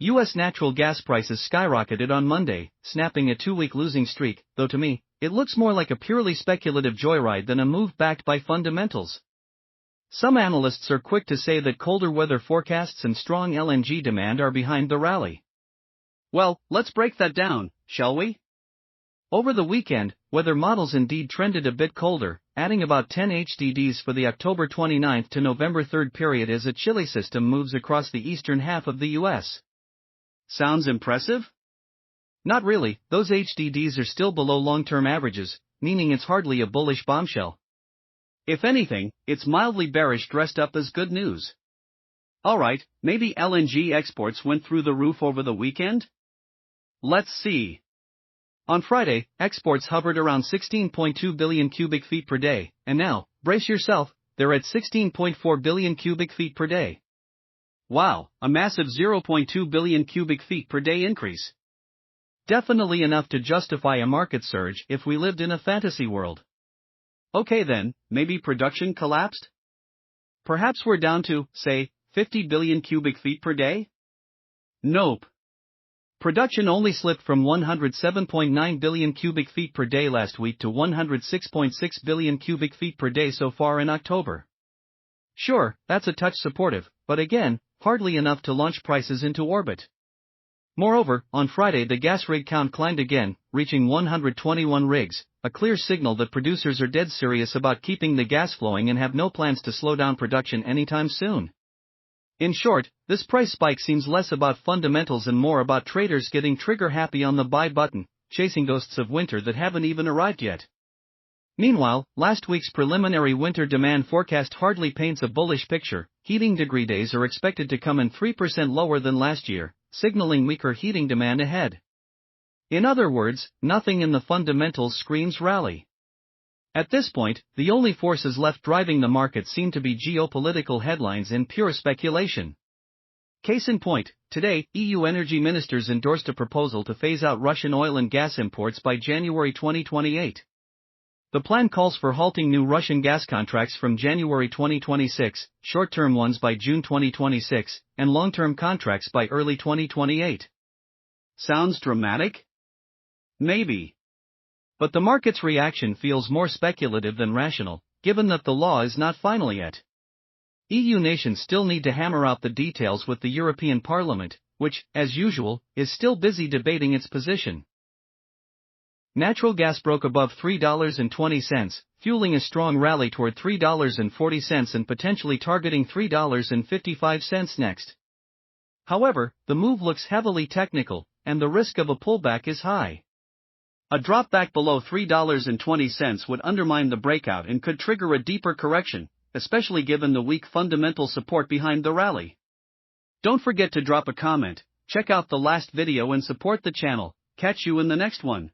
U.S. natural gas prices skyrocketed on Monday, snapping a two-week losing streak, though to me, it looks more like a purely speculative joyride than a move backed by fundamentals. Some analysts are quick to say that colder weather forecasts and strong LNG demand are behind the rally. Well, let's break that down, shall we? Over the weekend, weather models indeed trended a bit colder, adding about 10 HDDs for the October 29 to November 3 period as a chilly system moves across the eastern half of the U.S. Sounds impressive? Not really, those HDDs are still below long-term averages, meaning it's hardly a bullish bombshell. If anything, it's mildly bearish dressed up as good news. Alright, maybe LNG exports went through the roof over the weekend? Let's see. On Friday, exports hovered around 16.2 billion cubic feet per day, and now, brace yourself, they're at 16.4 billion cubic feet per day. Wow, a massive 0.2 billion cubic feet per day increase. Definitely enough to justify a market surge if we lived in a fantasy world. Okay then, maybe production collapsed? Perhaps we're down to, say, 50 billion cubic feet per day? Nope. Production only slipped from 107.9 billion cubic feet per day last week to 106.6 billion cubic feet per day so far in October. Sure, that's a touch supportive, but again, hardly enough to launch prices into orbit. Moreover, on Friday the gas rig count climbed again, reaching 121 rigs, a clear signal that producers are dead serious about keeping the gas flowing and have no plans to slow down production anytime soon. In short, this price spike seems less about fundamentals and more about traders getting trigger happy on the buy button, chasing ghosts of winter that haven't even arrived yet. Meanwhile, last week's preliminary winter demand forecast hardly paints a bullish picture. Heating degree days are expected to come in 3% lower than last year, signaling weaker heating demand ahead. In other words, nothing in the fundamentals screams rally. At this point, the only forces left driving the market seem to be geopolitical headlines and pure speculation. Case in point, today, EU energy ministers endorsed a proposal to phase out Russian oil and gas imports by January 2028. The plan calls for halting new Russian gas contracts from January 2026, short-term ones by June 2026, and long-term contracts by early 2028. Sounds dramatic? Maybe. But the market's reaction feels more speculative than rational, given that the law is not final yet. EU nations still need to hammer out the details with the European Parliament, which, as usual, is still busy debating its position. Natural gas broke above $3.20, fueling a strong rally toward $3.40 and potentially targeting $3.55 next. However, the move looks heavily technical, and the risk of a pullback is high. A drop back below $3.20 would undermine the breakout and could trigger a deeper correction, especially given the weak fundamental support behind the rally. Don't forget to drop a comment, check out the last video and support the channel. Catch you in the next one.